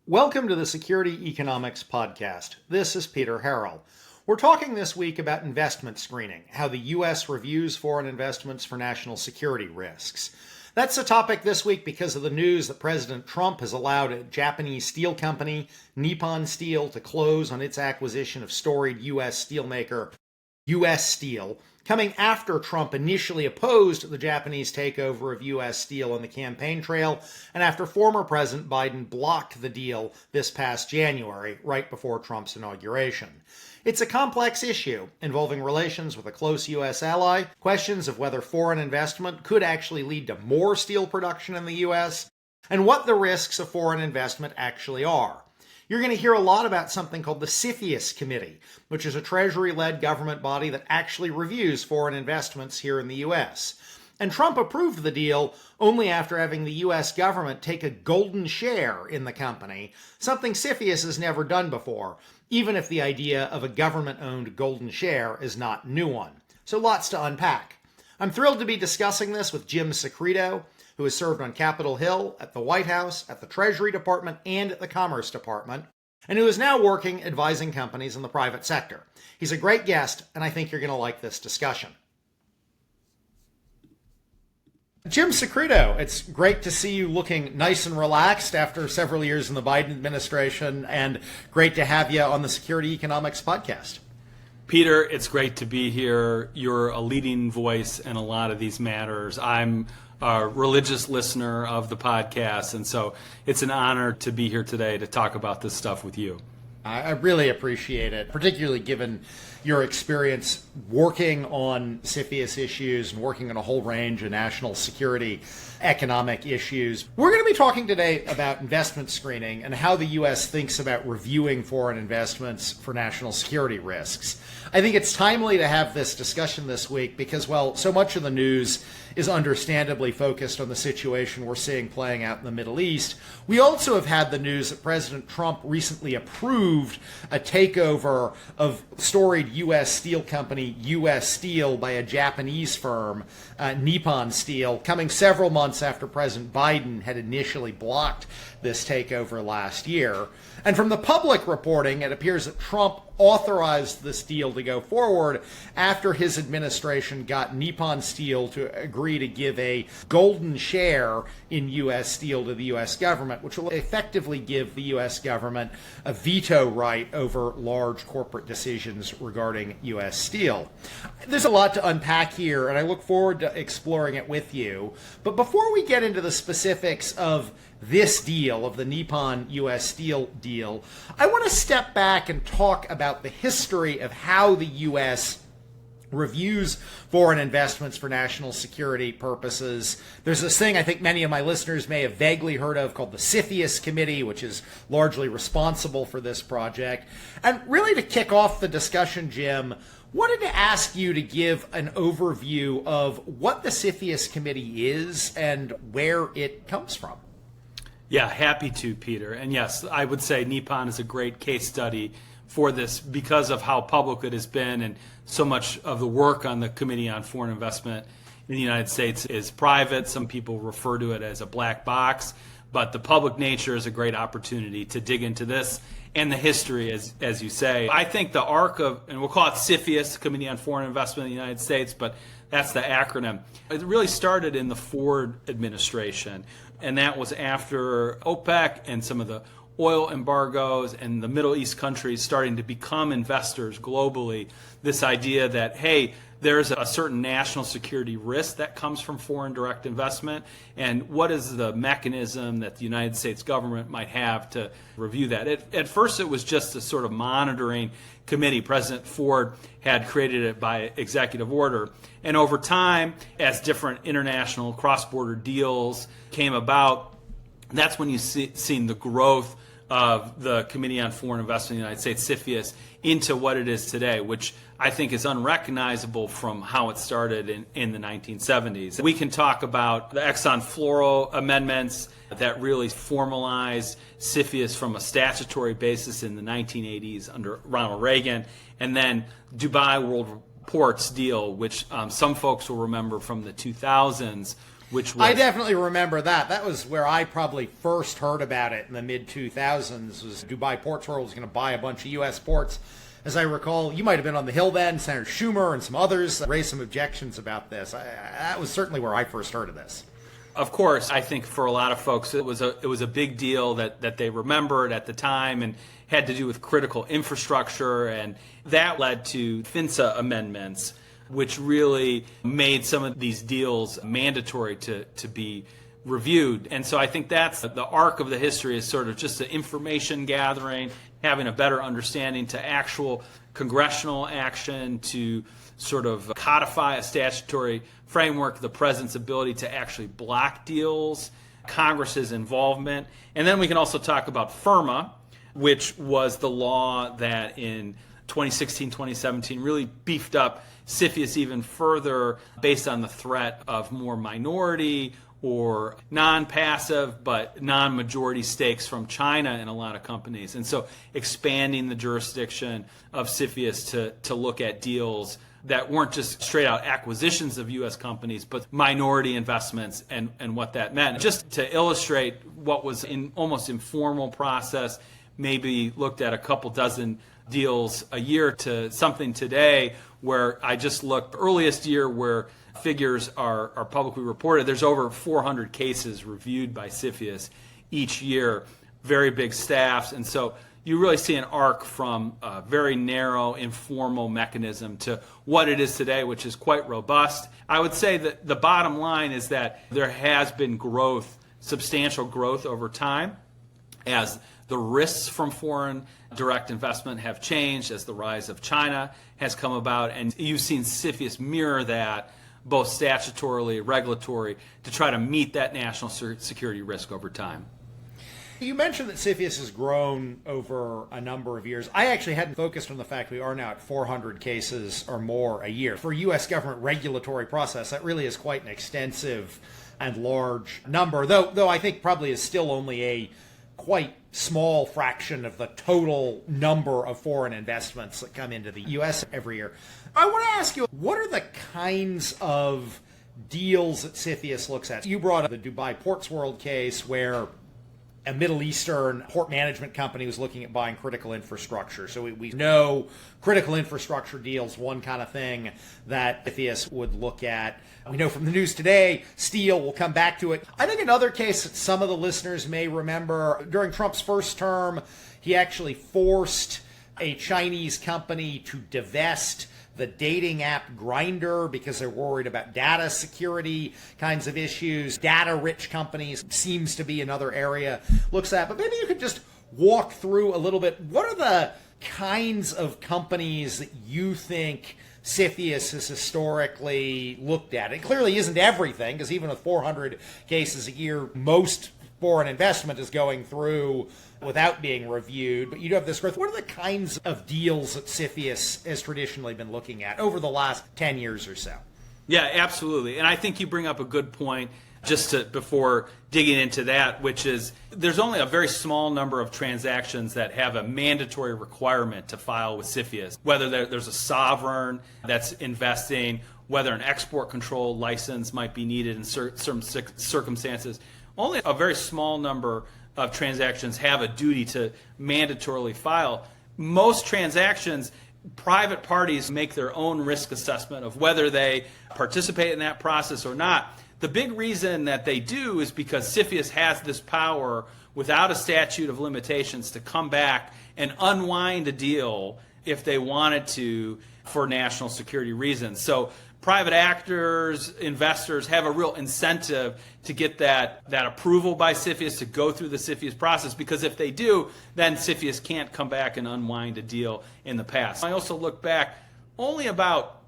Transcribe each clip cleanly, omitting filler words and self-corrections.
Welcome to the Security Economics Podcast. This is Peter Harrell. We're talking this week about investment screening, how the U.S. reviews foreign investments for national security risks. That's the topic this week because of the news that President Trump has allowed a Japanese steel company, Nippon Steel, to close on its acquisition of storied U.S. steelmaker U.S. Steel, coming after Trump initially opposed the Japanese takeover of U.S. Steel on the campaign trail, and after former President Biden blocked the deal this past January, right before Trump's inauguration. It's a complex issue involving relations with a close U.S. ally, questions of whether foreign investment could actually lead to more steel production in the U.S., and what the risks of foreign investment actually are. You're going to hear a lot about something called the CFIUS Committee, which is a Treasury-led government body that actually reviews foreign investments here in the U.S. And Trump approved the deal only after having the U.S. government take a golden share in the company, something CFIUS has never done before, even if the idea of a government-owned golden share is not a new one. So lots to unpack. I'm thrilled to be discussing this with Jim Secreto, who has served on Capitol Hill, at the White House, at the Treasury Department, and at the Commerce Department, and who is now working advising companies in the private sector. He's a great guest, and I think you're going to like this discussion. Jim Secreto, it's great to see you looking nice and relaxed after several years in the Biden administration, and great to have you on the Security Economics Podcast. Peter, it's great to be here. You're a leading voice in a lot of these matters. I'm a religious listener of the podcast, and so it's an honor to be here today to talk about this stuff with you. I really appreciate it, particularly given your experience working on CFIUS issues and working on a whole range of national security economic issues. We're going to be talking today about investment screening and how the U.S. thinks about reviewing foreign investments for national security risks. I think it's timely to have this discussion this week because, well, so much of the news is understandably focused on the situation we're seeing playing out in the Middle East. We also have had the news that President Trump recently approved a takeover of storied U.S. steel company U.S. Steel by a Japanese firm, Nippon Steel, coming several months after President Biden had initially blocked this takeover last year. And from the public reporting, it appears that Trump authorized this deal to go forward after his administration got Nippon Steel to agree to give a golden share in U.S. Steel to the U.S. government, which will effectively give the U.S. government a veto right over large corporate decisions regarding U.S. Steel. There's a lot to unpack here, and I look forward to exploring it with you. But before we get into the specifics of this deal, of the Nippon U.S. Steel deal, I want to step back and talk about the history of how the U.S. reviews foreign investments for national security purposes. There's this thing I think many of my listeners may have vaguely heard of called the CFIUS Committee, which is largely responsible for this project. And really to kick off the discussion, Jim, wanted to ask you to give an overview of what the CFIUS Committee is and where it comes from. Yeah, happy to, Peter. And yes, I would say Nippon is a great case study for this because of how public it has been, and so much of the work on the Committee on Foreign Investment in the United States is private. Some people refer to it as a black box, but the public nature is a great opportunity to dig into this and the history, as you say. I think the arc of, and we'll call it CFIUS, Committee on Foreign Investment in the United States, but that's the acronym. It really started in the Ford administration, and that was after OPEC and some of the oil embargoes and the Middle East countries starting to become investors globally. This idea that, hey, there's a certain national security risk that comes from foreign direct investment, and what is the mechanism that the United States government might have to review that? At first, it was just a sort of monitoring committee. President Ford had created it by executive order, and over time, as different international cross-border deals came about, that's when you've seen the growth of the Committee on Foreign Investment in the United States, CFIUS, into what it is today, which I think is unrecognizable from how it started in the 1970s. We can talk about the Exxon Fluoro amendments that really formalized CFIUS from a statutory basis in the 1980s under Ronald Reagan, and then Dubai World Ports deal, which some folks will remember from the 2000s, which was... I definitely remember that. That was where I probably first heard about it in the mid-2000s, was Dubai Ports World was going to buy a bunch of U.S. ports. As I recall, you might have been on the Hill then, Senator Schumer and some others raised some objections about this. That was certainly where I first heard of this. Of course, I think for a lot of folks, it was a big deal that they remembered at the time and had to do with critical infrastructure, and that led to FINSA amendments, which really made some of these deals mandatory to be reviewed. And so I think that's the arc of the history, is sort of just the information gathering, having a better understanding, to actual congressional action, to sort of codify a statutory framework, the president's ability to actually block deals, Congress's involvement. And then we can also talk about FIRMA, which was the law that in 2016, 2017 really beefed up CFIUS even further based on the threat of more minority or non-passive but non-majority stakes from China in a lot of companies. And so expanding the jurisdiction of CFIUS to look at deals that weren't just straight out acquisitions of U.S. companies, but minority investments and what that meant. Just to illustrate what was in almost informal process, maybe looked at a couple dozen deals a year, to something today where I just looked earliest year where figures are publicly reported. There's over 400 cases reviewed by CFIUS each year, very big staffs. And so you really see an arc from a very narrow, informal mechanism to what it is today, which is quite robust. I would say that the bottom line is that there has been growth, substantial growth over time, as the risks from foreign direct investment have changed, as the rise of China has come about, and you've seen CFIUS mirror that, both statutorily, regulatory, to try to meet that national security risk over time. You mentioned that CFIUS has grown over a number of years. I actually hadn't focused on the fact we are now at 400 cases or more a year. For a U.S. government regulatory process, that really is quite an extensive and large number, though I think probably is still only a quite small fraction of the total number of foreign investments that come into the U.S. every year. I want to ask you, what are the kinds of deals that CFIUS looks at? You brought up the Dubai Ports World case, where a Middle Eastern port management company was looking at buying critical infrastructure. So we know critical infrastructure deals, one kind of thing that CFIUS would look at. We know from the news today, steel, we'll come back to it. I think another case that some of the listeners may remember, during Trump's first term, he actually forced a Chinese company to divest the dating app Grindr because they're worried about data security kinds of issues. Data-rich companies seems to be another area looks at. But maybe you could just walk through a little bit. What are the kinds of companies that you think CFIUS has historically looked at? It clearly isn't everything, because even with 400 cases a year, most foreign investment is going through without being reviewed, but you do have this growth. What are the kinds of deals that CFIUS has traditionally been looking at over the last 10 years or so? Yeah, absolutely. And I think you bring up a good point before digging into that, which is there's only a very small number of transactions that have a mandatory requirement to file with CFIUS, whether there's a sovereign that's investing, whether an export control license might be needed in certain circumstances. Only a very small number of transactions have a duty to mandatorily file. Most transactions, private parties make their own risk assessment of whether they participate in that process or not. The big reason that they do is because CFIUS has this power without a statute of limitations to come back and unwind a deal if they wanted to for national security reasons. So private actors, investors have a real incentive to get that approval by CFIUS, to go through the CFIUS process, because if they do, then CFIUS can't come back and unwind a deal in the past. I also look back, only about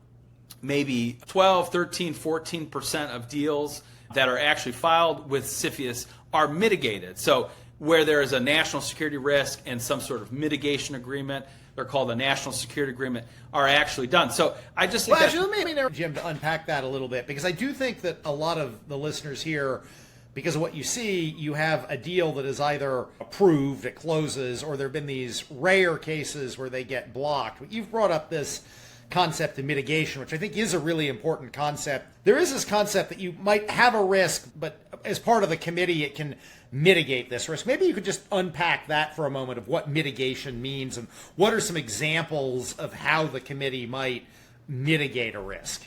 maybe 12, 13, 14% of deals that are actually filed with CFIUS are mitigated. So where there is a national security risk and some sort of mitigation agreement, they're called a national security agreement, are actually done. So I just think let me Jim, to unpack that a little bit, because I do think that a lot of the listeners here, because of what you see, you have a deal that is either approved, it closes, or there have been these rare cases where they get blocked. But you've brought up this concept of mitigation, which I think is a really important concept. There is this concept that you might have a risk, but as part of the committee, it can mitigate this risk. Maybe you could just unpack that for a moment of what mitigation means and what are some examples of how the committee might mitigate a risk.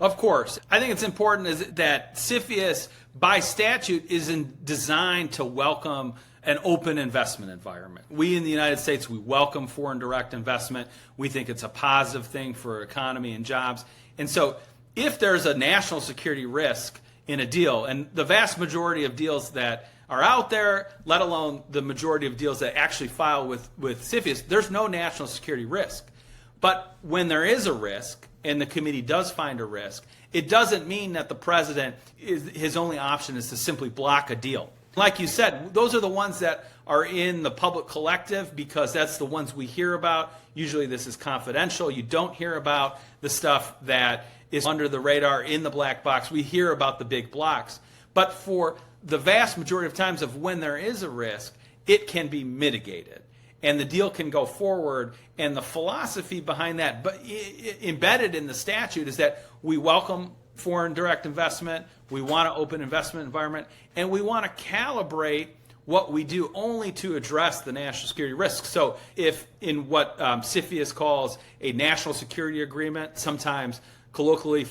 Of course. I think it's important is that CFIUS, by statute, is designed to welcome an open investment environment. We in the United States, we welcome foreign direct investment. We think it's a positive thing for economy and jobs. And so if there's a national security risk in a deal, and the vast majority of deals that are out there, let alone the majority of deals that actually file with CFIUS, there's no national security risk. But when there is a risk, and the committee does find a risk, it doesn't mean that the president, his only option is to simply block a deal. Like you said, those are the ones that are in the public collective because that's the ones we hear about. Usually this is confidential. You don't hear about the stuff that is under the radar in the black box. We hear about the big blocks. But for the vast majority of times of when there is a risk, it can be mitigated. And the deal can go forward. And the philosophy behind that, but embedded in the statute, is that we welcome foreign direct investment, we want an open investment environment, and we want to calibrate what we do only to address the national security risks. So if in what CFIUS calls a national security agreement, sometimes colloquially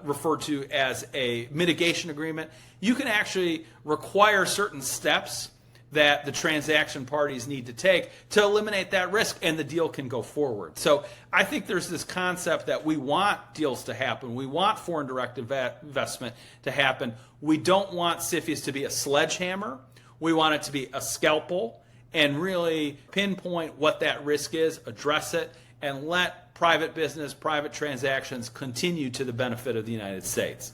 referred to as a mitigation agreement, you can actually require certain steps that the transaction parties need to take to eliminate that risk, and the deal can go forward. So I think there's this concept that we want deals to happen. We want foreign direct investment to happen. We don't want CFIUS to be a sledgehammer. We want it to be a scalpel and really pinpoint what that risk is, address it, and let private business, private transactions continue to the benefit of the United States.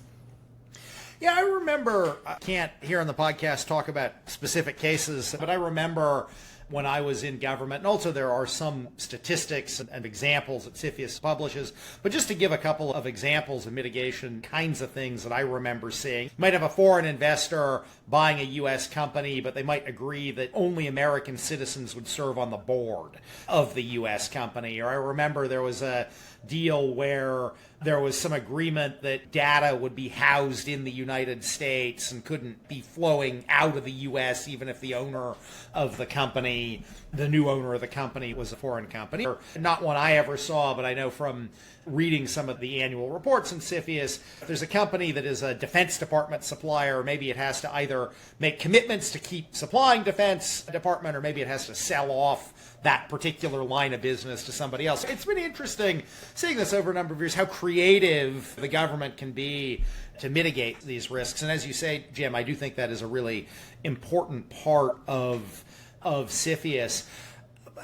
Yeah, I remember, I can't here on the podcast talk about specific cases, but I remember when I was in government, and also there are some statistics and examples that CFIUS publishes, but just to give a couple of examples of mitigation kinds of things that I remember seeing. You might have a foreign investor buying a U.S. company, but they might agree that only American citizens would serve on the board of the U.S. company. Or I remember there was a deal where there was some agreement that data would be housed in the United States and couldn't be flowing out of the U.S. even if the owner of the company, the new owner of the company, was a foreign company. Or not one I ever saw, but I know from reading some of the annual reports in CFIUS, if there's a company that is a Defense Department supplier, maybe it has to either make commitments to keep supplying Defense Department, or maybe it has to sell off that particular line of business to somebody else. It's been interesting seeing this over a number of years, how creative the government can be to mitigate these risks. And as you say, Jim, I do think that is a really important part of CFIUS.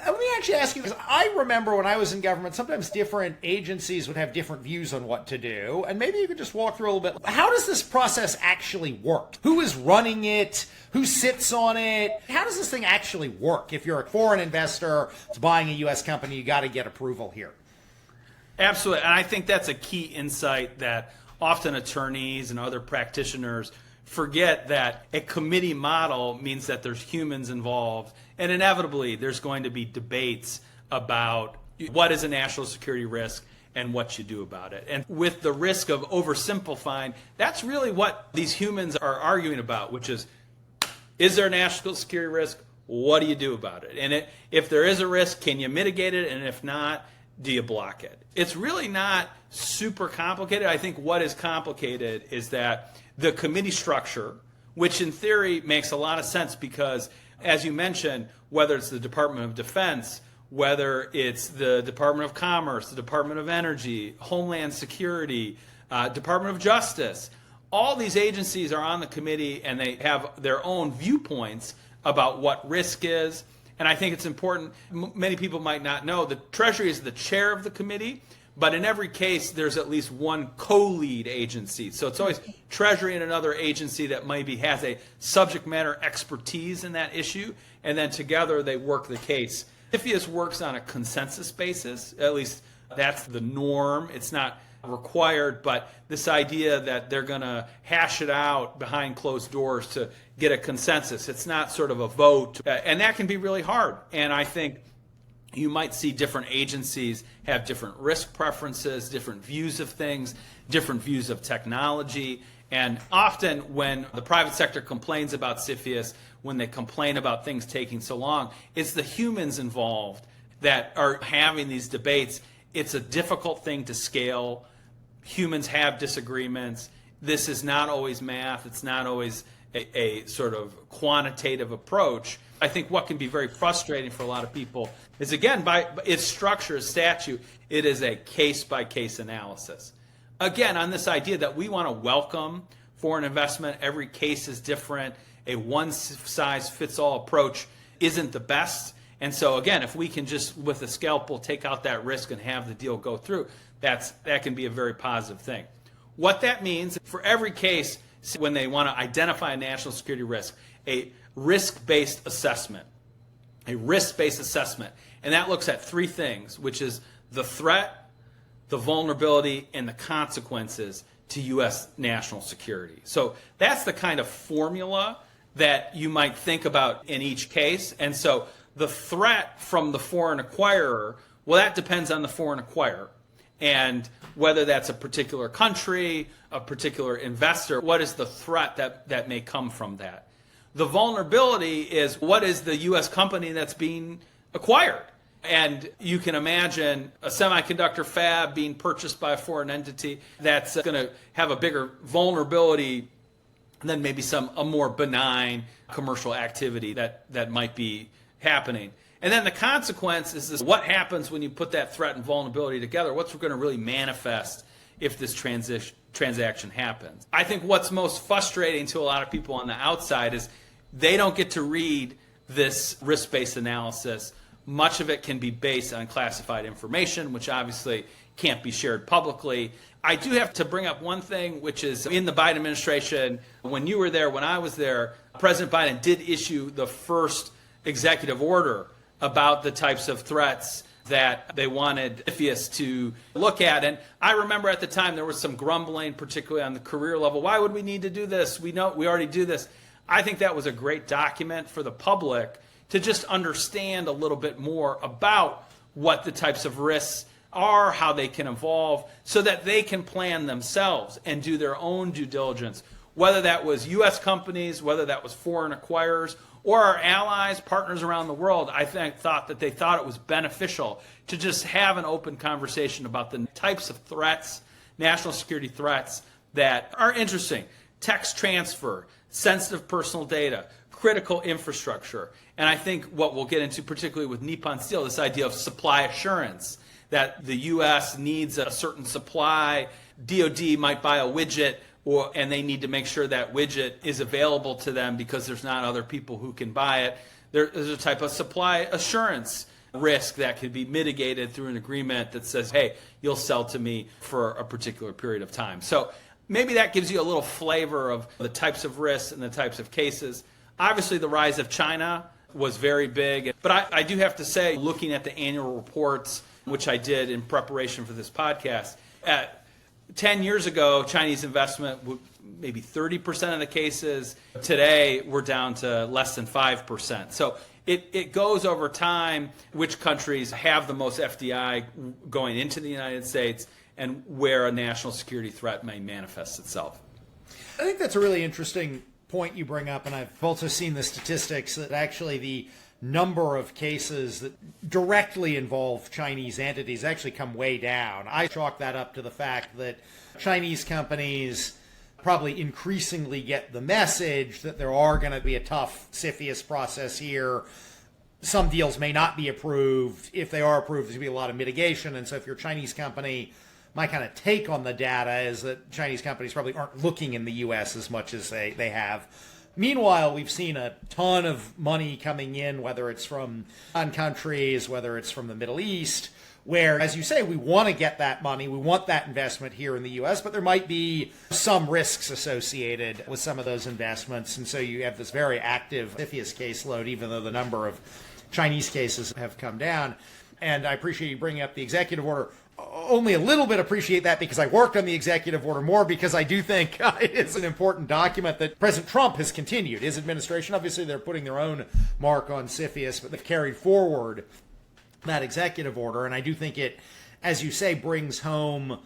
Let me actually ask you, because I remember when I was in government, sometimes different agencies would have different views on what to do. And maybe you could just walk through a little bit. How does this process actually work? Who is running it? Who sits on it? How does this thing actually work? If you're a foreign investor that's buying a U.S. company, you got to get approval here. Absolutely. And I think that's a key insight that often attorneys and other practitioners forget, that a committee model means that there's humans involved, and inevitably there's going to be debates about what is a national security risk and what you do about it. And with the risk of oversimplifying, that's really what these humans are arguing about, which is there a national security risk? What do you do about it? And if there is a risk, can you mitigate it? And if not, do you block it? It's really not super complicated. I think what is complicated is that the committee structure, which in theory makes a lot of sense because, as you mentioned, whether it's the Department of Defense, whether it's the Department of Commerce, the Department of Energy, Homeland Security, Department of Justice, all these agencies are on the committee and they have their own viewpoints about what risk is. And I think it's important, many people might not know, the Treasury is the chair of the committee, but in every case, there's at least one co-lead agency. So it's always Treasury and another agency that maybe has a subject matter expertise in that issue, and then together they work the case. CFIUS works on a consensus basis, at least that's the norm. It's not required, but this idea that they're going to hash it out behind closed doors to get a consensus, it's not sort of a vote, and that can be really hard. And I think you might see different agencies have different risk preferences, different views of things, different views of technology. And often when the private sector complains about CFIUS, when they complain about things taking so long, it's the humans involved that are having these debates. It's a difficult thing to scale. Humans have disagreements. This is not always math. It's not always a sort of quantitative approach. I think what can be very frustrating for a lot of people is, again, by its structure as statute, it is a case-by-case analysis. Again, on this idea that we want to welcome foreign investment, every case is different, a one-size-fits-all approach isn't the best. And so, again, if we can just, with a scalpel, take out that risk and have the deal go through, that can be a very positive thing. What that means, for every case, when they want to identify a national security risk, a risk-based assessment. And that looks at three things, which is the threat, the vulnerability, and the consequences to U.S. national security. So that's the kind of formula that you might think about in each case. And so the threat from the foreign acquirer, well, that depends on the foreign acquirer. And whether that's a particular country, a particular investor, what is the threat that may come from that? The vulnerability is, what is the U.S. company that's being acquired? And you can imagine a semiconductor fab being purchased by a foreign entity that's going to have a bigger vulnerability than maybe a more benign commercial activity that might be happening. And then the consequence is what happens when you put that threat and vulnerability together? What's going to really manifest if this transaction happens? I think what's most frustrating to a lot of people on the outside is they don't get to read this risk-based analysis. Much of it can be based on classified information, which obviously can't be shared publicly. I do have to bring up one thing, which is in the Biden administration, when you were there, when I was there, President Biden did issue the first executive order about the types of threats that they wanted CFIUS to look at. And I remember at the time there was some grumbling, particularly on the career level. Why would we need to do this? We know we already do this. I think that was a great document for the public to just understand a little bit more about what the types of risks are, how they can evolve, so that they can plan themselves and do their own due diligence, whether that was U.S. companies, whether that was foreign acquirers, or our allies, partners around the world. I thought that they thought it was beneficial to just have an open conversation about the types of threats, national security threats, that are interesting. Text transfer, sensitive personal data, critical infrastructure. And I think what we'll get into, particularly with Nippon Steel, this idea of supply assurance, that the U.S. needs a certain supply. DoD might buy a widget, and they need to make sure that widget is available to them because there's not other people who can buy it. There's a type of supply assurance risk that could be mitigated through an agreement that says, hey, you'll sell to me for a particular period of time. So maybe that gives you a little flavor of the types of risks and the types of cases. Obviously, the rise of China was very big. But I do have to say, looking at the annual reports, which I did in preparation for this podcast, 10 years ago, Chinese investment, maybe 30% of the cases. Today, we're down to less than 5%. So it goes over time which countries have the most FDI going into the United States and where a national security threat may manifest itself. I think that's a really interesting point you bring up, and I've also seen the statistics that actually the number of cases that directly involve Chinese entities actually come way down. I chalk that up to the fact that Chinese companies probably increasingly get the message that there are going to be a tough CFIUS process here. Some deals may not be approved. If they are approved, there's going to be a lot of mitigation. And so if you're a Chinese company, my kind of take on the data is that Chinese companies probably aren't looking in the U.S. as much as they have. Meanwhile, we've seen a ton of money coming in, whether it's from countries, whether it's from the Middle East, where, as you say, we want to get that money, we want that investment here in the U.S., but there might be some risks associated with some of those investments. And so you have this very active CFIUS caseload, even though the number of Chinese cases have come down. And I appreciate you bringing up the executive order. Only a little bit appreciate that because I worked on the executive order, more because I do think it's an important document that President Trump has continued. His administration, obviously they're putting their own mark on CFIUS, but they've carried forward that executive order. And I do think it, as you say, brings home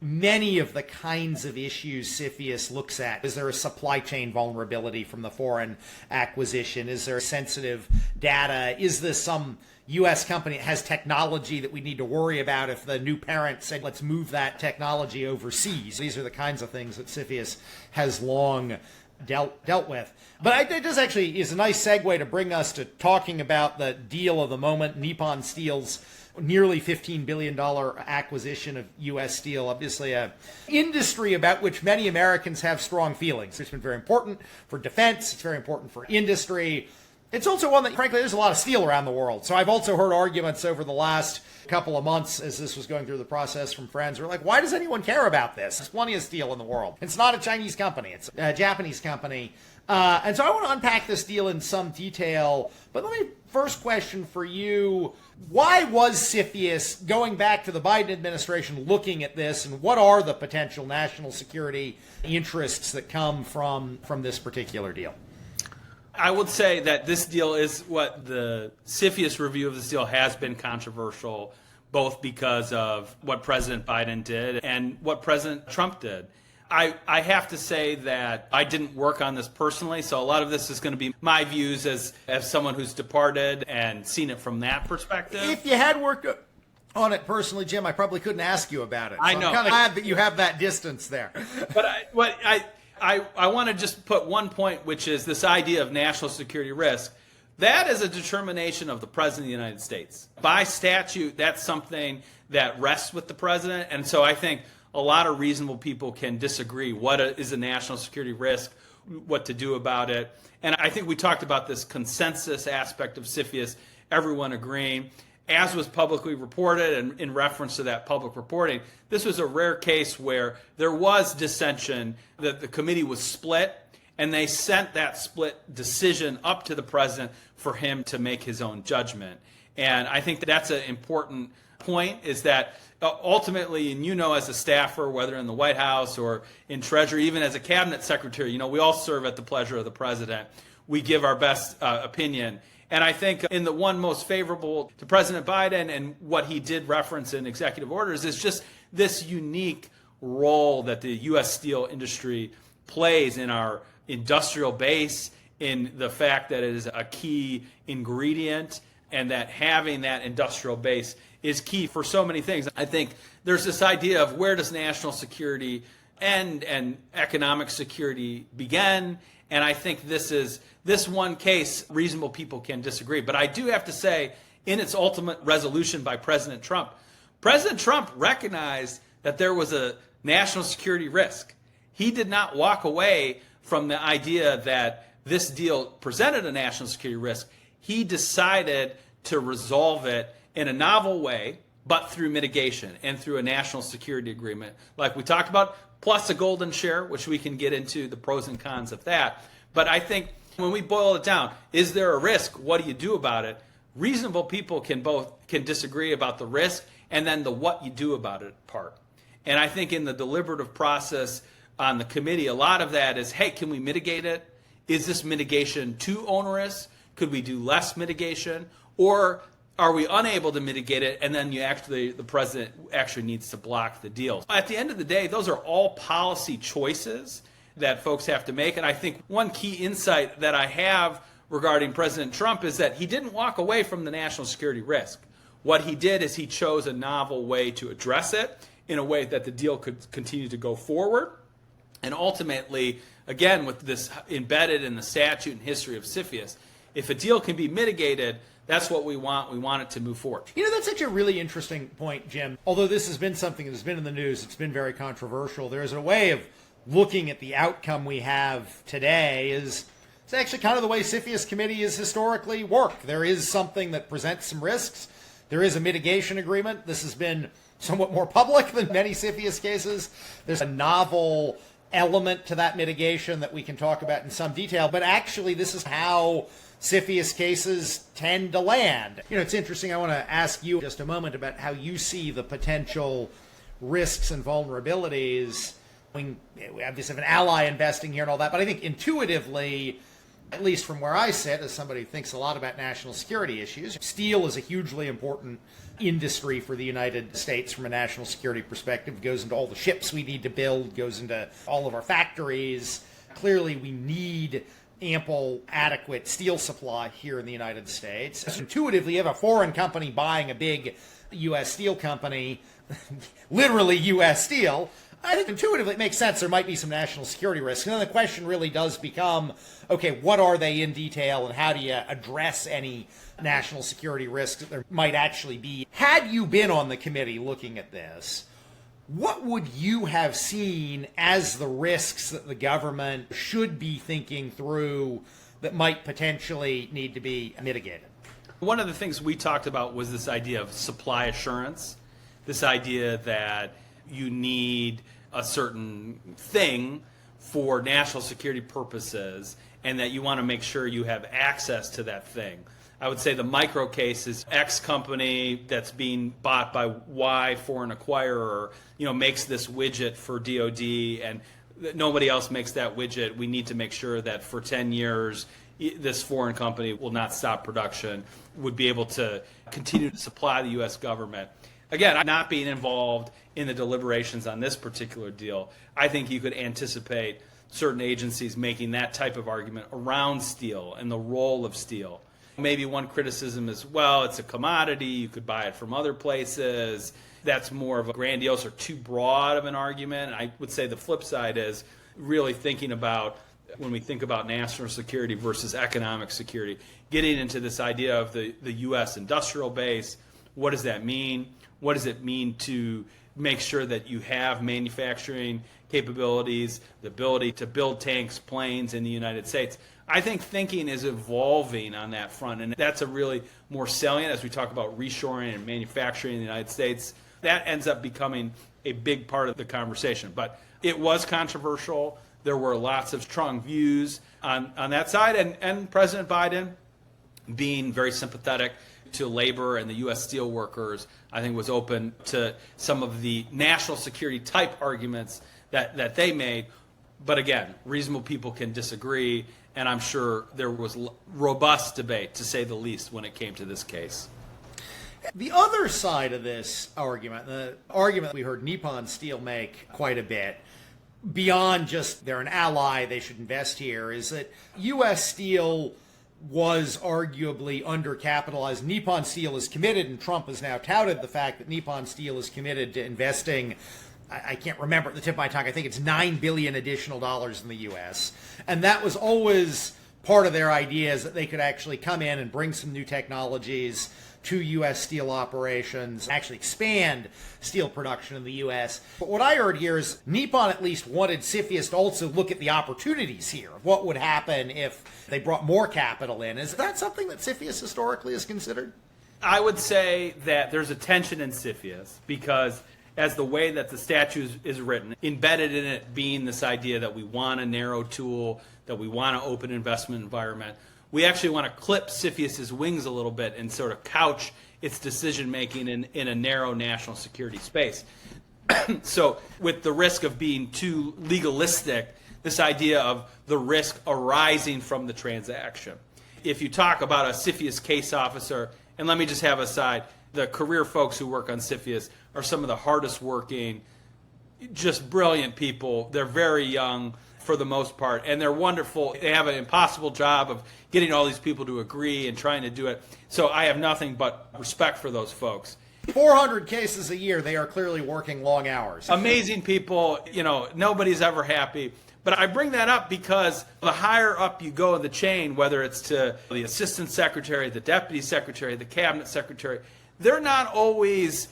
many of the kinds of issues CFIUS looks at. Is there a supply chain vulnerability from the foreign acquisition? Is there sensitive data? Is this some U.S. company that has technology that we need to worry about if the new parent said, let's move that technology overseas? These are the kinds of things that CFIUS has long dealt with. But it does actually is a nice segue to bring us to talking about the deal of the moment, Nippon Steel's nearly $15 billion acquisition of U.S. Steel, obviously a industry about which many Americans have strong feelings. It's been very important for defense. It's very important for industry. It's also one that, frankly, there's a lot of steel around the world. So I've also heard arguments over the last couple of months as this was going through the process from friends who are like, why does anyone care about this? There's plenty of steel in the world. It's not a Chinese company. It's a Japanese company. And so I want to unpack this deal in some detail. But let me first question for you, why was CFIUS, going back to the Biden administration, looking at this, and what are the potential national security interests that come from this particular deal? I would say that this deal is what the CFIUS review of this deal has been controversial, both because of what President Biden did and what President Trump did. I have to say that I didn't work on this personally, so a lot of this is going to be my views as someone who's departed and seen it from that perspective. If you had worked on it personally, Jim, I probably couldn't ask you about it. So I know. I'm kind of glad that you have that distance there. But I want to just put one point, which is this idea of national security risk. That is a determination of the President of the United States. By statute, that's something that rests with the President. And so I think a lot of reasonable people can disagree what is a national security risk, what to do about it. And I think we talked about this consensus aspect of CFIUS, everyone agreeing. As was publicly reported, and in reference to that public reporting, this was a rare case where there was dissension, that the committee was split, and they sent that split decision up to the president for him to make his own judgment. And I think that's an important point, is that ultimately, and you know, as a staffer, whether in the White House or in Treasury, even as a cabinet secretary, we all serve at the pleasure of the president. We give our best opinion. And I think in the one most favorable to President Biden and what he did reference in executive orders is just this unique role that the U.S. steel industry plays in our industrial base, in the fact that it is a key ingredient, and that having that industrial base is key for so many things. I think there's this idea of where does national security end and economic security begin. And I think this one case, reasonable people can disagree. But I do have to say, in its ultimate resolution by President Trump recognized that there was a national security risk. He did not walk away from the idea that this deal presented a national security risk. He decided to resolve it in a novel way, but through mitigation and through a national security agreement, like we talked about, plus a golden share, which we can get into the pros and cons of that. But I think when we boil it down, is there a risk? What do you do about it? Reasonable people can disagree about the risk and then the what you do about it part. And I think in the deliberative process on the committee, a lot of that is, hey, can we mitigate it? Is this mitigation too onerous? Could we do less mitigation? Or are we unable to mitigate it, and then the president actually needs to block the deal? At the end of the day, those are all policy choices that folks have to make. And I think one key insight that I have regarding President Trump is that he didn't walk away from the national security risk. What he did is he chose a novel way to address it in a way that the deal could continue to go forward. And ultimately, again, with this embedded in the statute and history of CFIUS, if a deal can be mitigated, that's what we want. We want it to move forward. That's such a really interesting point, Jim. Although this has been something that's been in the news, it's been very controversial. There's a way of looking at the outcome we have today it's actually kind of the way CFIUS committee has historically worked. There is something that presents some risks. There is a mitigation agreement. This has been somewhat more public than many CFIUS cases. There's a novel element to that mitigation that we can talk about in some detail. But actually, this is how CFIUS cases tend to land. It's interesting. I want to ask you just a moment about how you see the potential risks and vulnerabilities. We obviously have an ally investing here and all that, but I think intuitively, at least from where I sit, as somebody who thinks a lot about national security issues, steel is a hugely important industry for the United States from a national security perspective. It goes into all the ships we need to build, goes into all of our factories. Clearly, we need ample, adequate steel supply here in the United States. So intuitively, you have a foreign company buying a big U.S. steel company, literally U.S. steel. I think intuitively it makes sense there might be some national security risks. And then the question really does become, okay, what are they in detail and how do you address any national security risks that there might actually be? Had you been on the committee looking at this, what would you have seen as the risks that the government should be thinking through that might potentially need to be mitigated? One of the things we talked about was this idea of supply assurance, this idea that you need a certain thing for national security purposes and that you want to make sure you have access to that thing. I would say the micro case is X company that's being bought by Y foreign acquirer, makes this widget for DoD and nobody else makes that widget. We need to make sure that for 10 years this foreign company will not stop production, would be able to continue to supply the U.S. government. Again, not being involved in the deliberations on this particular deal, I think you could anticipate certain agencies making that type of argument around steel and the role of steel. Maybe one criticism is, well, it's a commodity, you could buy it from other places. That's more of a grandiose or too broad of an argument. I would say the flip side is really thinking about, when we think about national security versus economic security, getting into this idea of the U.S. industrial base. What does that mean? What does it mean to make sure that you have manufacturing capabilities, the ability to build tanks, planes in the United States? I think thinking is evolving on that front, and that's a really more salient as we talk about reshoring and manufacturing in the United States. That ends up becoming a big part of the conversation. But it was controversial. There were lots of strong views on that side, and President Biden, being very sympathetic to labor and the U.S. steel workers, I think was open to some of the national security type arguments that they made. But again, reasonable people can disagree, and I'm sure there was robust debate, to say the least, when it came to this case. The other side of this argument, the argument we heard Nippon Steel make quite a bit, beyond just they're an ally, they should invest here, is that U.S. Steel was arguably undercapitalized. Nippon Steel is committed, and Trump has now touted the fact that Nippon Steel is committed to investing, I can't remember at the tip of my tongue, I think it's $9 billion additional dollars in the U.S. And that was always part of their ideas, that they could actually come in and bring some new technologies to U.S. steel operations, actually expand steel production in the U.S. But what I heard here is Nippon at least wanted CFIUS to also look at the opportunities here. What would happen if they brought more capital in? Is that something that CFIUS historically has considered? I would say that there's a tension in CFIUS because as the way that the statute is written, embedded in it being this idea that we want a narrow tool, that we want an open investment environment, we actually want to clip CFIUS's wings a little bit and sort of couch its decision-making in a narrow national security space. So with the risk of being too legalistic, this idea of the risk arising from the transaction. If you talk about a CFIUS case officer, and let me just have aside, the career folks who work on CFIUS are some of the hardest working, just brilliant people. They're very young for the most part, and they're wonderful. They have an impossible job of getting all these people to agree and trying to do it. So I have nothing but respect for those folks. 400 cases a year, they are clearly working long hours. Amazing people, nobody's ever happy. But I bring that up because the higher up you go in the chain, whether it's to the assistant secretary, the deputy secretary, the cabinet secretary, they're not always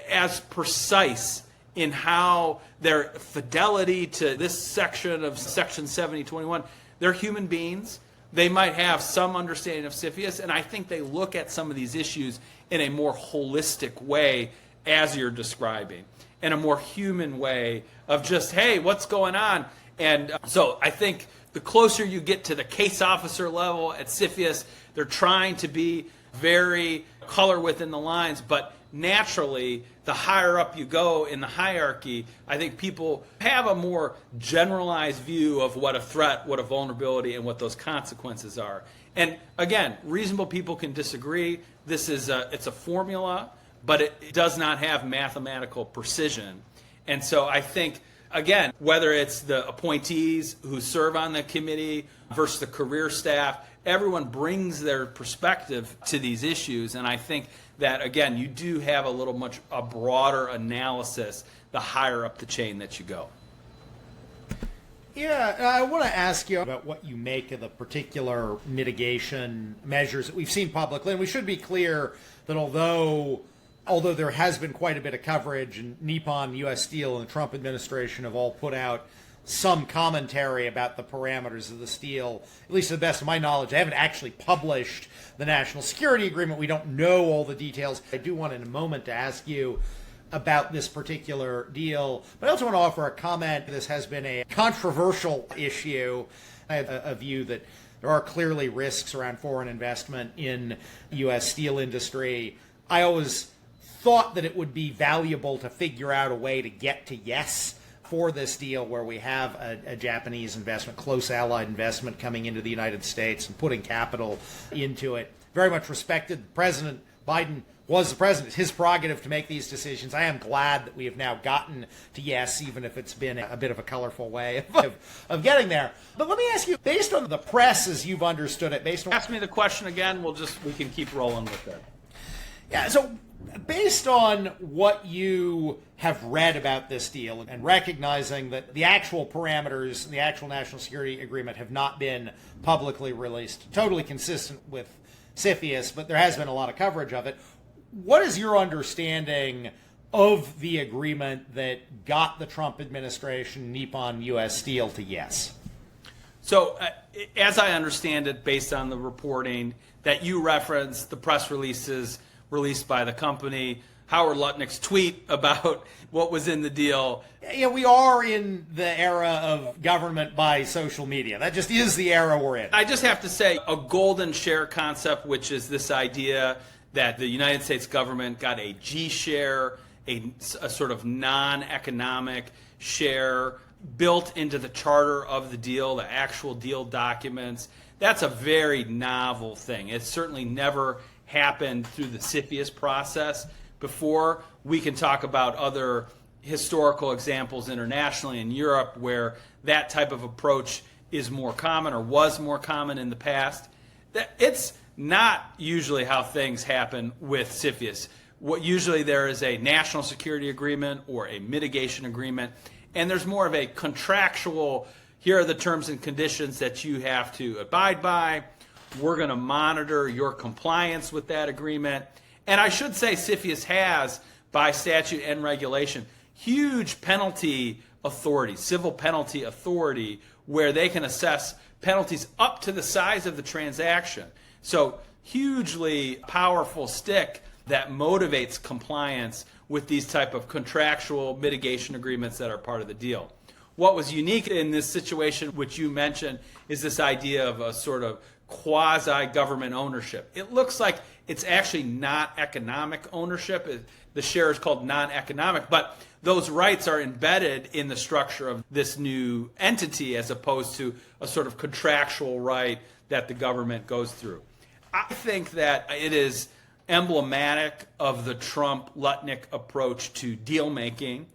as precise in how their fidelity to this section of Section 7021. They're human beings. They might have some understanding of CFIUS, and I think they look at some of these issues in a more holistic way, as you're describing, in a more human way of just, hey, what's going on? And so I think the closer you get to the case officer level at CFIUS, they're trying to be very color within the lines, but naturally, the higher up you go in the hierarchy, I think people have a more generalized view of what a threat, what a vulnerability, and what those consequences are. And again, reasonable people can disagree. It's a formula, but it does not have mathematical precision. And so I think, again, whether it's the appointees who serve on the committee versus the career staff, everyone brings their perspective to these issues. And I think that, again, you do have a broader analysis the higher up the chain that you go. Yeah, I want to ask you about what you make of the particular mitigation measures that we've seen publicly. And we should be clear that although there has been quite a bit of coverage, and Nippon, U.S. Steel, and the Trump administration have all put out some commentary about the parameters of the deal, at least to the best of my knowledge, they haven't actually published the National Security Agreement. We don't know all the details. I do want in a moment to ask you about this particular deal, but I also want to offer a comment. This has been a controversial issue. I have a view that there are clearly risks around foreign investment in the U.S. steel industry. I always thought that it would be valuable to figure out a way to get to yes for this deal, where we have a Japanese investment, close allied investment coming into the United States and putting capital into it. Very much respected. President Biden was the president. It's his prerogative to make these decisions. I am glad that we have now gotten to yes, even if it's been a bit of a colorful way of getting there. But let me ask you, based on the press as you've understood it, Ask me the question again, we can keep rolling with it. Yeah, so based on what you have read about this deal and recognizing that the actual parameters, the actual national security agreement have not been publicly released, totally consistent with CFIUS, but there has been a lot of coverage of it. What is your understanding of the agreement that got the Trump administration, Nippon U.S. Steel, to yes? So, as I understand it, based on the reporting that you referenced, the press releases released by the company, Howard Lutnick's tweet about what was in the deal. Yeah, we are in the era of government by social media. That just is the era we're in. I just have to say, a golden share concept, which is this idea that the United States government got a G share, a sort of non-economic share built into the charter of the deal, the actual deal documents. That's a very novel thing. It's certainly never happened through the CFIUS process before. We can talk about other historical examples internationally in Europe where that type of approach is more common or was more common in the past. It's not usually how things happen with CFIUS. Usually there is a national security agreement or a mitigation agreement, and there's more of a contractual, here are the terms and conditions that you have to abide by. We're going to monitor your compliance with that agreement. And I should say CFIUS has, by statute and regulation, huge penalty authority, civil penalty authority, where they can assess penalties up to the size of the transaction. So hugely powerful stick that motivates compliance with these type of contractual mitigation agreements that are part of the deal. What was unique in this situation, which you mentioned, is this idea of a sort of quasi-government ownership. It looks like it's actually not economic ownership. The share is called non-economic, but those rights are embedded in the structure of this new entity as opposed to a sort of contractual right that the government goes through. I think that it is emblematic of the Trump-Lutnick approach to deal making,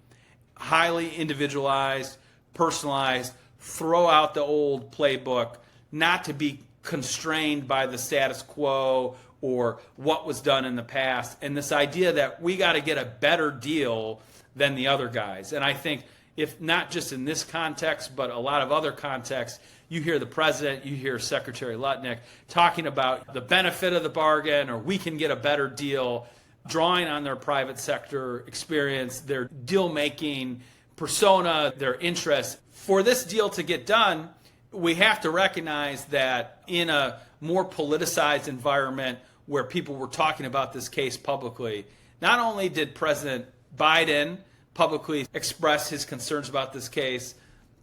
highly individualized, personalized, throw out the old playbook, not to be constrained by the status quo or what was done in the past, and this idea that we got to get a better deal than the other guys. And I think if not just in this context, but a lot of other contexts, you hear the president, you hear Secretary Lutnick talking about the benefit of the bargain, or we can get a better deal, drawing on their private sector experience, their deal-making persona, their interests. For this deal to get done, we have to recognize that in a more politicized environment where people were talking about this case publicly, not only did President Biden publicly express his concerns about this case,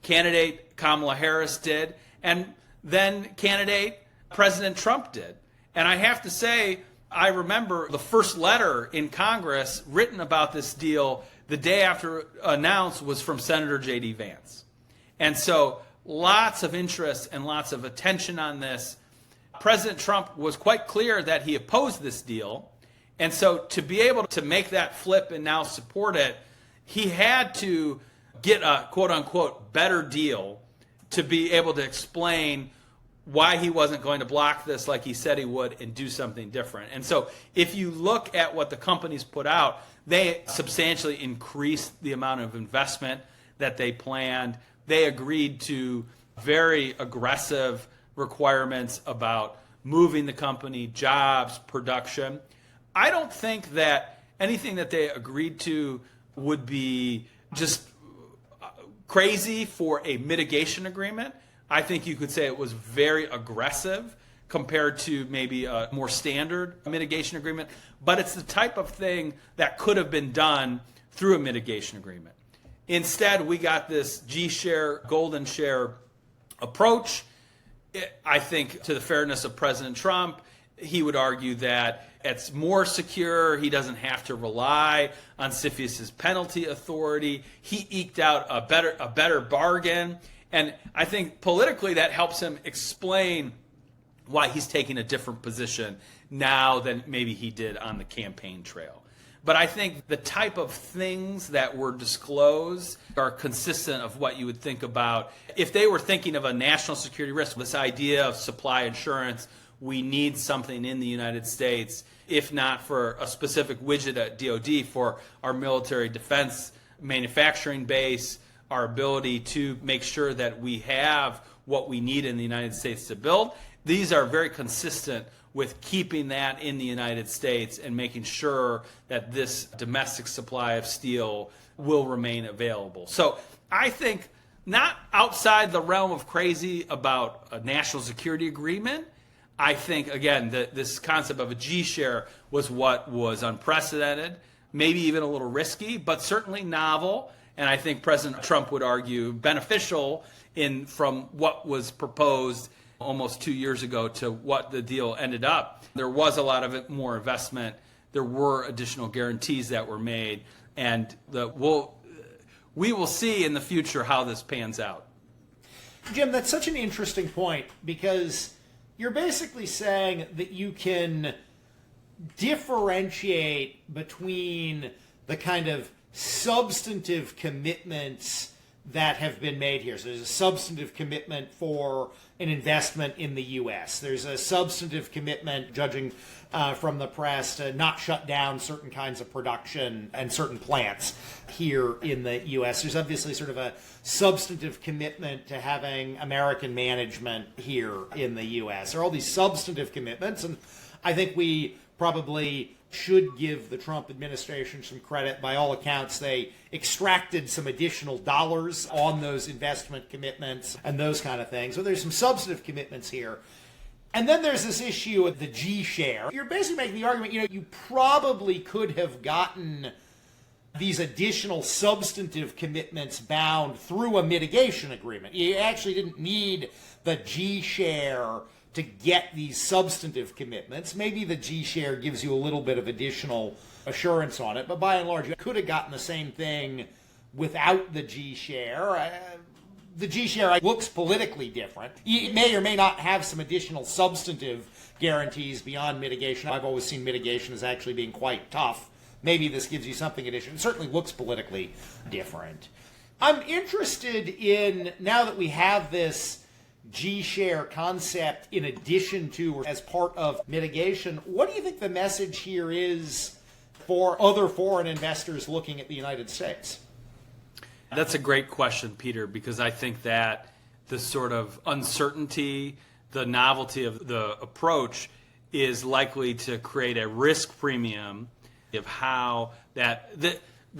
candidate Kamala Harris did, and then candidate President Trump did. And I have to say, I remember the first letter in Congress written about this deal the day after announced was from Senator J.D. Vance. And so lots of interest and lots of attention on this. President Trump was quite clear that he opposed this deal. And so to be able to make that flip and now support it, he had to get a quote-unquote better deal to be able to explain why he wasn't going to block this like he said he would and do something different. And so if you look at what the companies put out, they substantially increased the amount of investment that they planned. They agreed to very aggressive requirements about moving the company, jobs, production. I don't think that anything that they agreed to would be just crazy for a mitigation agreement. I think you could say it was very aggressive compared to maybe a more standard mitigation agreement, but it's the type of thing that could have been done through a mitigation agreement. Instead, we got this G-share, golden share approach. I think to the fairness of President Trump, he would argue that it's more secure. He doesn't have to rely on CFIUS's penalty authority. He eked out a better bargain. And I think politically that helps him explain why he's taking a different position now than maybe he did on the campaign trail. But I think the type of things that were disclosed are consistent of what you would think about if they were thinking of a national security risk, this idea of supply assurance. We need something in the United States, if not for a specific widget at DoD, for our military defense manufacturing base, our ability to make sure that we have what we need in the United States to build. These are very consistent with keeping that in the United States and making sure that this domestic supply of steel will remain available. So I think not outside the realm of crazy about a national security agreement. I think, again, that this concept of a G-share was what was unprecedented, maybe even a little risky, but certainly novel. And I think President Trump would argue beneficial from what was proposed almost 2 years ago to what the deal ended up. There was a lot of more investment. There were additional guarantees that were made. And we will see in the future how this pans out. Jim, that's such an interesting point because you're basically saying that you can differentiate between the kind of substantive commitments that have been made here. So there's a substantive commitment for an investment in the U.S. There's a substantive commitment, judging from the press, to not shut down certain kinds of production and certain plants here in the U.S. There's obviously sort of a substantive commitment to having American management here in the U.S. There are all these substantive commitments, and I think we probably should give the Trump administration some credit. By all accounts, they extracted some additional dollars on those investment commitments and those kind of things. So there's some substantive commitments here. And then there's this issue of the G-share. You're basically making the argument, you probably could have gotten these additional substantive commitments bound through a mitigation agreement. You actually didn't need the G-share to get these substantive commitments. Maybe the G-share gives you a little bit of additional assurance on it, but by and large, you could have gotten the same thing without the G-share. The G-share looks politically different. It may or may not have some additional substantive guarantees beyond mitigation. I've always seen mitigation as actually being quite tough. Maybe this gives you something additional. It certainly looks politically different. I'm interested in, now that we have this G-share concept in addition to or as part of mitigation, what do you think the message here is for other foreign investors looking at the United States? That's a great question, Peter, because I think that the sort of uncertainty, the novelty of the approach is likely to create a risk premium of how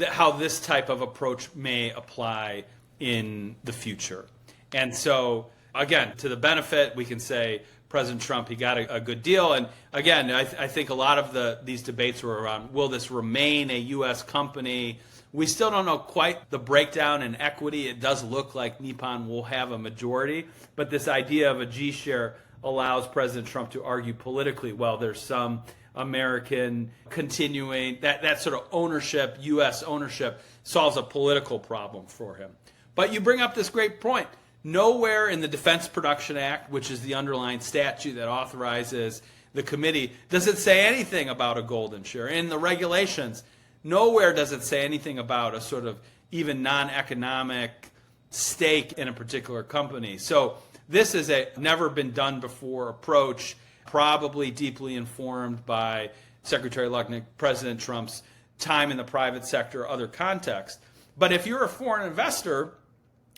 how this type of approach may apply in the future. And so, again, to the benefit, we can say President Trump, he got a good deal. And again, I think a lot of these debates were around, will this remain a U.S. company? We still don't know quite the breakdown in equity. It does look like Nippon will have a majority, but this idea of a G-share allows President Trump to argue politically, well, there's some American continuing, that sort of ownership, U.S. ownership, solves a political problem for him. But you bring up this great point. Nowhere in the Defense Production Act, which is the underlying statute that authorizes the committee, does it say anything about a golden share. In the regulations, nowhere does it say anything about a sort of even non-economic stake in a particular company. So this is a never been done before approach, probably deeply informed by Secretary-elect President Trump's time in the private sector, other contexts. But if you're a foreign investor,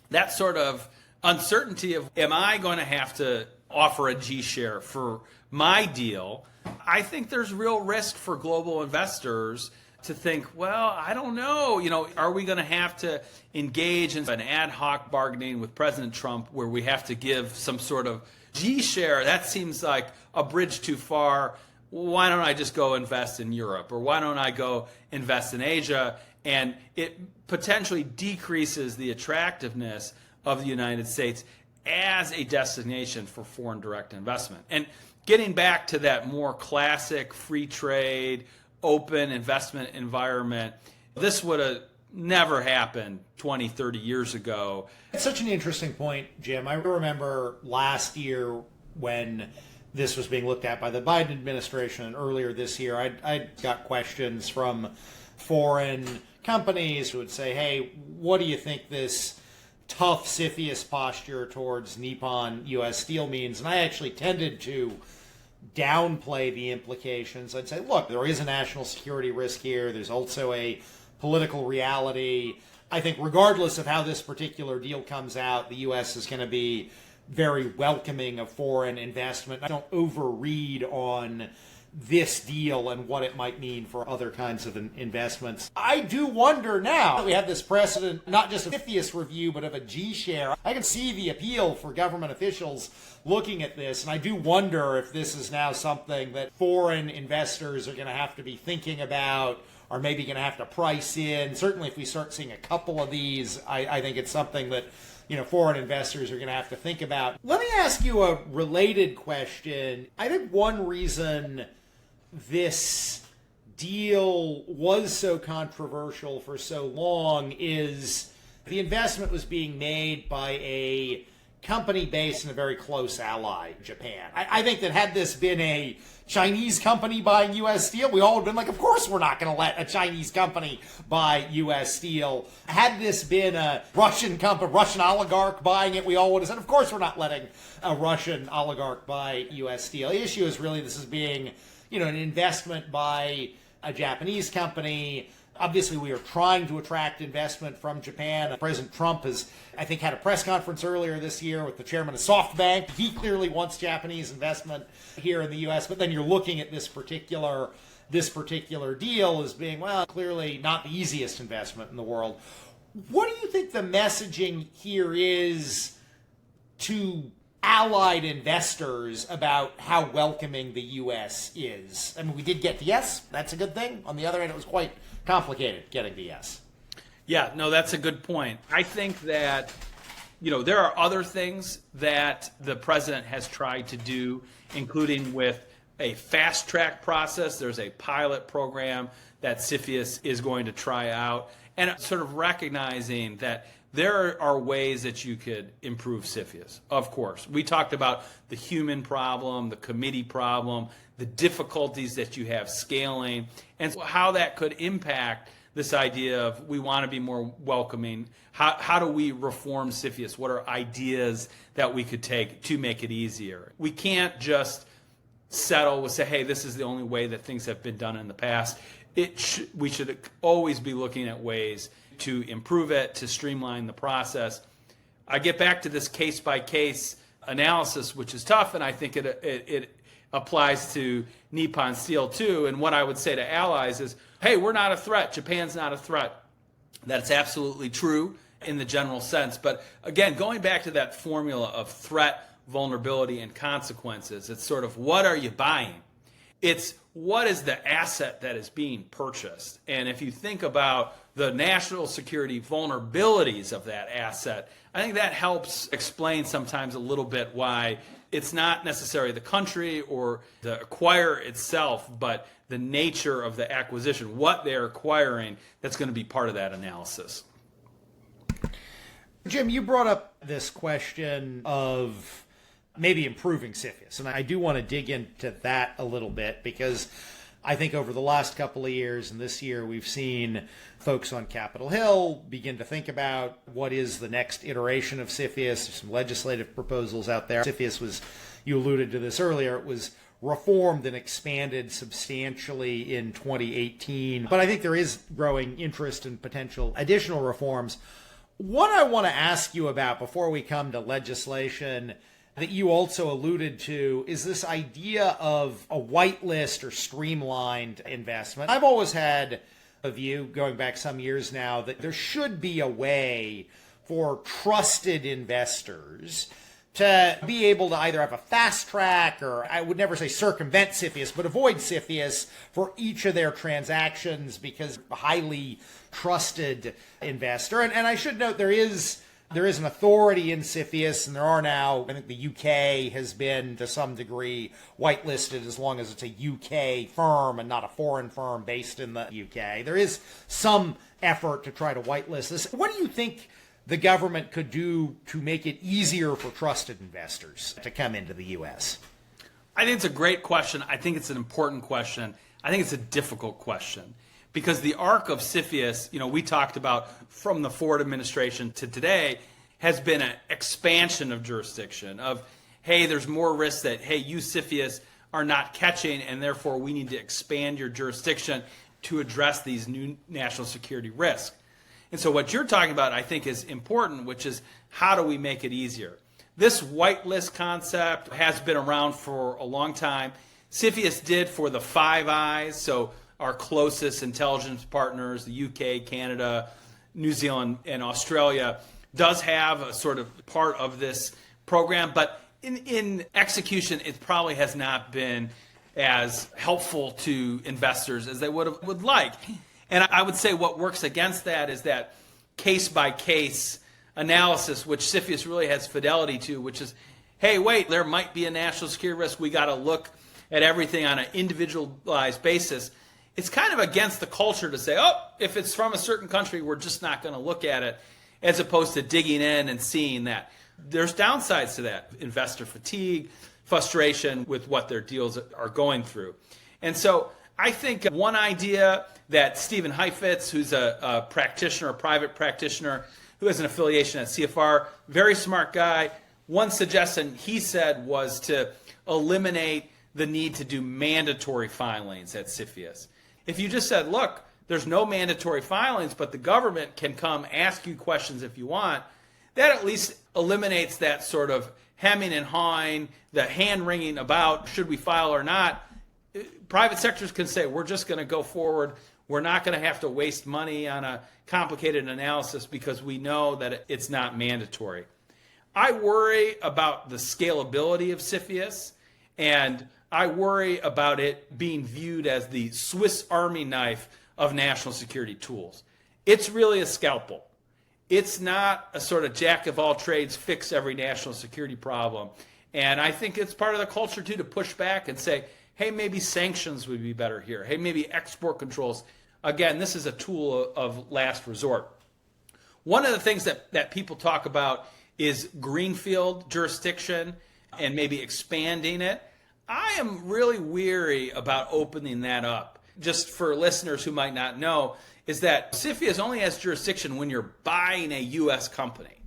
that sort of uncertainty of, am I going to have to offer a G share for my deal? I think there's real risk for global investors to think, well, I don't know, are we going to have to engage in an ad hoc bargaining with President Trump where we have to give some sort of G share? That seems like a bridge too far. Why don't I just go invest in Europe? Or why don't I go invest in Asia? And it potentially decreases the attractiveness of the United States as a destination for foreign direct investment. And getting back to that more classic free trade, open investment environment, this would have never happened 20, 30 years ago. It's such an interesting point, Jim. I remember last year when this was being looked at by the Biden administration, and earlier this year, I got questions from foreign companies who would say, hey, what do you think this tough CFIUS posture towards Nippon U.S. Steel means? And I actually tended to downplay the implications. I'd say, look, there is a national security risk here. There's also a political reality. I think regardless of how this particular deal comes out, the U.S. is going to be very welcoming of foreign investment. I don't overread on this deal and what it might mean for other kinds of investments. I do wonder now that we have this precedent, not just of a CFIUS review, but of a G share. I can see the appeal for government officials looking at this, and I do wonder if this is now something that foreign investors are going to have to be thinking about, or maybe going to have to price in. Certainly if we start seeing a couple of these, I think it's something that foreign investors are going to have to think about. Let me ask you a related question. I think one reason this deal was so controversial for so long is the investment was being made by a company based in a very close ally, Japan. I think that had this been a Chinese company buying U.S. Steel, we all would have been like, of course we're not going to let a Chinese company buy U.S. Steel. Had this been a Russian company, Russian oligarch buying it, we all would have said, of course we're not letting a Russian oligarch buy U.S. Steel. The issue is really this is being an investment by a Japanese company. Obviously, we are trying to attract investment from Japan. President Trump has, I think, had a press conference earlier this year with the chairman of SoftBank. He clearly wants Japanese investment here in the U.S., but then you're looking at this particular deal as being, well, clearly not the easiest investment in the world. What do you think the messaging here is to allied investors about how welcoming the U.S. is? I mean, we did get to yes. That's a good thing. On the other hand, it was quite complicated getting to yes. Yeah, no, that's a good point. I think that, there are other things that the president has tried to do, including with a fast track process. There's a pilot program that CFIUS is going to try out, and sort of recognizing that there are ways that you could improve CFIUS, of course. We talked about the human problem, the committee problem, the difficulties that you have scaling, and how that could impact this idea of we want to be more welcoming. How do we reform CFIUS? What are ideas that we could take to make it easier? We can't just settle with say, hey, this is the only way that things have been done in the past. We should always be looking at ways to improve it, to streamline the process. I get back to this case-by-case analysis, which is tough, and I think it applies to Nippon Steel too. And what I would say to allies is, hey, we're not a threat. Japan's not a threat. That's absolutely true in the general sense. But again, going back to that formula of threat, vulnerability, and consequences, it's sort of what are you buying? It's what is the asset that is being purchased? And if you think about the national security vulnerabilities of that asset, I think that helps explain sometimes a little bit why it's not necessarily the country or the acquirer itself, but the nature of the acquisition, what they're acquiring, that's going to be part of that analysis. Jim, you brought up this question of maybe improving CFIUS, and I do want to dig into that a little bit because I think over the last couple of years and this year, we've seen folks on Capitol Hill begin to think about what is the next iteration of CFIUS. There's some legislative proposals out there. CFIUS was, you alluded to this earlier, it was reformed and expanded substantially in 2018. But I think there is growing interest in potential additional reforms. What I want to ask you about before we come to legislation that you also alluded to is this idea of a whitelist or streamlined investment. I've always had a view, going back some years now, that there should be a way for trusted investors to be able to either have a fast track, or I would never say circumvent CFIUS, but avoid CFIUS for each of their transactions because a highly trusted investor. And I should note there is an authority in CFIUS, and there are now, I think the UK has been to some degree whitelisted as long as it's a UK firm and not a foreign firm based in the UK. There is some effort to try to whitelist this. What do you think the government could do to make it easier for trusted investors to come into the U.S.? I think it's a great question. I think it's an important question. I think it's a difficult question because the arc of CFIUS, we talked about from the Ford administration to today, has been an expansion of jurisdiction of, hey, there's more risk that, hey, you CFIUS are not catching, and therefore we need to expand your jurisdiction to address these new national security risks. And so what you're talking about, I think, is important, which is how do we make it easier? This whitelist concept has been around for a long time. CFIUS did for the Five Eyes, so our closest intelligence partners, the UK, Canada, New Zealand, and Australia, does have a sort of part of this program. But in execution, it probably has not been as helpful to investors as they would like. And I would say what works against that is that case-by-case analysis, which CFIUS really has fidelity to, which is, hey, wait, there might be a national security risk. We got to look at everything on an individualized basis. It's kind of against the culture to say, oh, if it's from a certain country, we're just not going to look at it, as opposed to digging in and seeing that. There's downsides to that, investor fatigue, frustration with what their deals are going through. And so I think one idea that Stephen Heifetz, who's a practitioner, a private practitioner, who has an affiliation at CFR, very smart guy, one suggestion he said was to eliminate the need to do mandatory filings at CFIUS. If you just said, look, there's no mandatory filings, but the government can come ask you questions if you want, that at least eliminates that sort of hemming and hawing, the hand-wringing about should we file or not. Private sectors can say, we're just going to go forward. We're not going to have to waste money on a complicated analysis because we know that it's not mandatory. I worry about the scalability of CFIUS, and I worry about it being viewed as the Swiss Army knife of national security tools. It's really a scalpel. It's not a sort of jack of all trades, fix every national security problem. And I think it's part of the culture, too, to push back and say, hey, maybe sanctions would be better here. Hey, maybe export controls. Again, this is a tool of last resort. One of the things that people talk about is greenfield jurisdiction and maybe expanding it. I am really weary about opening that up. Just for listeners who might not know, is that CFIUS only has jurisdiction when you're buying a U.S. company.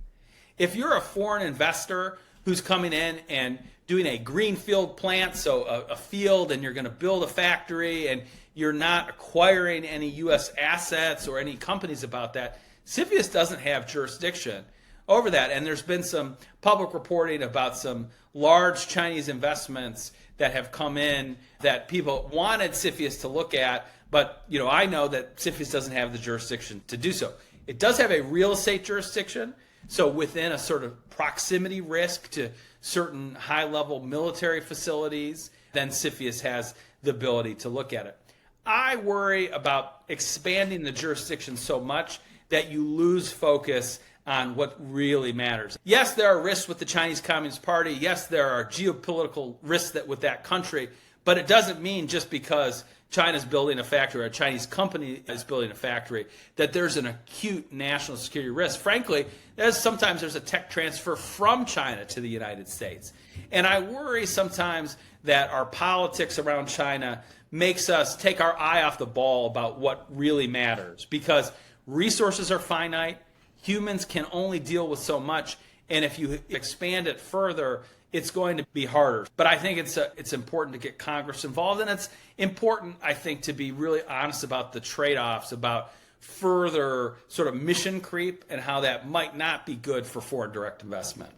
If you're a foreign investor who's coming in and doing a greenfield plant, so a field, and you're going to build a factory, and you're not acquiring any U.S. assets or any companies about that, CFIUS doesn't have jurisdiction over that. And there's been some public reporting about some large Chinese investments that have come in that people wanted CFIUS to look at, but I know that CFIUS doesn't have the jurisdiction to do so. It does have a real estate jurisdiction, so within a sort of proximity risk to certain high-level military facilities, then CFIUS has the ability to look at it. I worry about expanding the jurisdiction so much that you lose focus on what really matters. Yes, there are risks with the Chinese Communist Party. Yes, there are geopolitical risks with that country, but it doesn't mean just because China's building a factory or a Chinese company is building a factory that there's an acute national security risk. Frankly, sometimes there's a tech transfer from China to the United States. And I worry sometimes that our politics around China makes us take our eye off the ball about what really matters, because resources are finite. Humans can only deal with so much, and if you expand it further, it's going to be harder. But I think it's important to get Congress involved, and it's important, I think, to be really honest about the trade-offs, about further sort of mission creep and how that might not be good for foreign direct investment.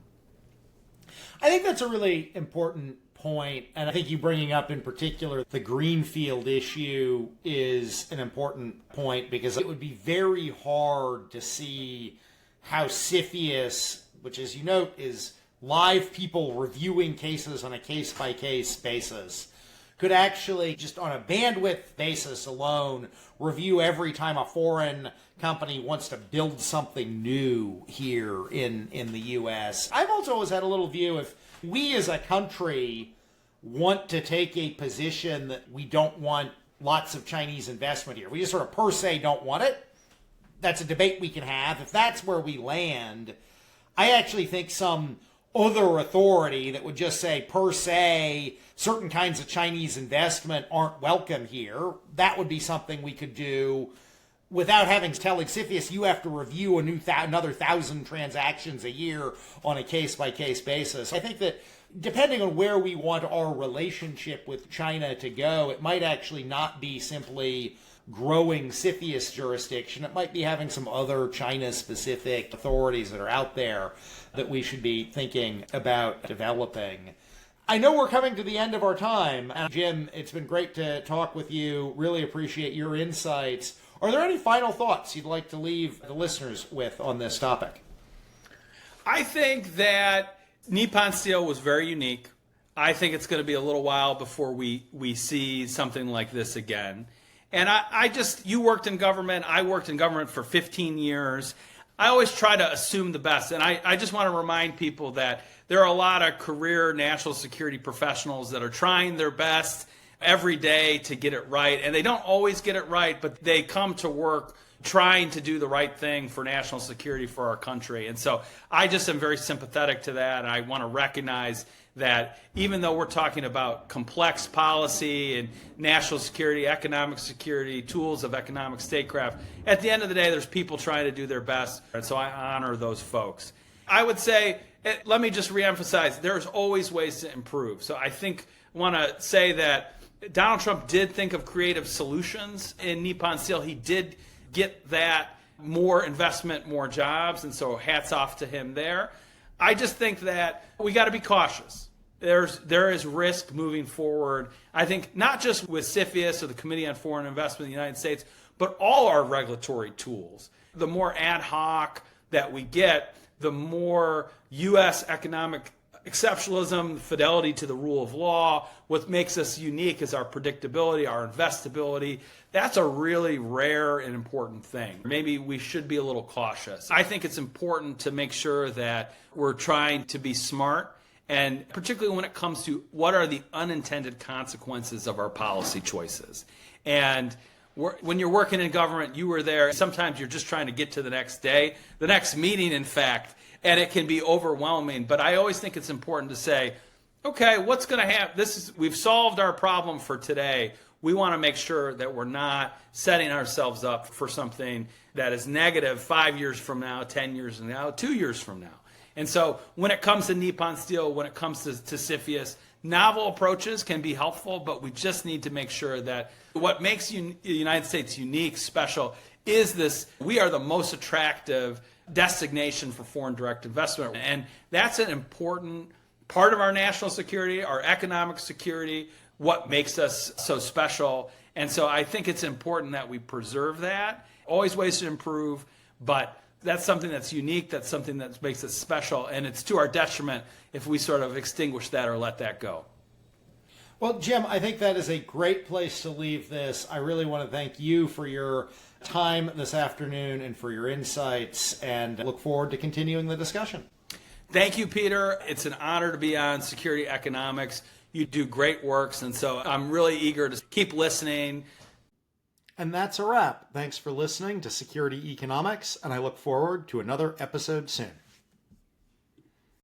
I think that's a really important point, and I think you bringing up in particular the greenfield issue is an important point, because it would be very hard to see how CFIUS, which as you note is live people reviewing cases on a case-by-case basis, could actually just on a bandwidth basis alone review every time a foreign company wants to build something new here in the U.S. I've also always had a little view, if we as a country want to take a position that we don't want lots of Chinese investment here, we just sort of per se don't want it, that's a debate we can have. If that's where we land, I actually think some other authority that would just say per se certain kinds of Chinese investment aren't welcome here, that would be something we could do without having telling CFIUS you have to review another 1,000 transactions a year on a case-by-case basis. I think that depending on where we want our relationship with China to go, it might actually not be simply growing CFIUS jurisdiction. It might be having some other China-specific authorities that are out there that we should be thinking about developing. I know we're coming to the end of our time. And Jim, it's been great to talk with you. Really appreciate your insights. Are there any final thoughts you'd like to leave the listeners with on this topic? I think that Nippon Steel was very unique. I think it's going to be a little while before we see something like this again. And you worked in government. I worked in government for 15 years. I always try to assume the best. And I just want to remind people that there are a lot of career national security professionals that are trying their best every day to get it right. And they don't always get it right, but they come to work trying to do the right thing for national security for our country. And so I just am very sympathetic to that. And I want to recognize that even though we're talking about complex policy and national security, economic security, tools of economic statecraft, at the end of the day, there's people trying to do their best. And so I honor those folks. I would say, let me just reemphasize, there's always ways to improve. So I want to say that Donald Trump did think of creative solutions in Nippon Steel. He did get that more investment, more jobs, and so hats off to him there. I just think that we got to be cautious. There is risk moving forward. I think not just with CFIUS or the Committee on Foreign Investment in the United States, but all our regulatory tools. The more ad hoc that we get, the more U.S. economic exceptionalism, fidelity to the rule of law. What makes us unique is our predictability, our investability. That's a really rare and important thing. Maybe we should be a little cautious. I think it's important to make sure that we're trying to be smart, and particularly when it comes to what are the unintended consequences of our policy choices. And when you're working in government, you were there. Sometimes you're just trying to get to the next day, the next meeting, in fact, and it can be overwhelming. But I always think it's important to say, okay, what's going to happen? We've solved our problem for today. We want to make sure that we're not setting ourselves up for something that is negative 5 years from now, 10 years from now, 2 years from now. And so when it comes to Nippon Steel, when it comes to CFIUS, novel approaches can be helpful, but we just need to make sure that what makes the United States unique, special, is this: we are the most attractive destination for foreign direct investment. And that's an important part of our national security, our economic security, what makes us so special. And so I think it's important that we preserve that. Always ways to improve, but that's something that's unique, that's something that makes us special, and it's to our detriment if we sort of extinguish that or let that go. Well, Jim, I think that is a great place to leave this. I really want to thank you for your time this afternoon and for your insights, and look forward to continuing the discussion. Thank you, Peter. It's an honor to be on Security Economics. You do great works, and so I'm really eager to keep listening. And that's a wrap. Thanks for listening to Security Economics, and I look forward to another episode soon.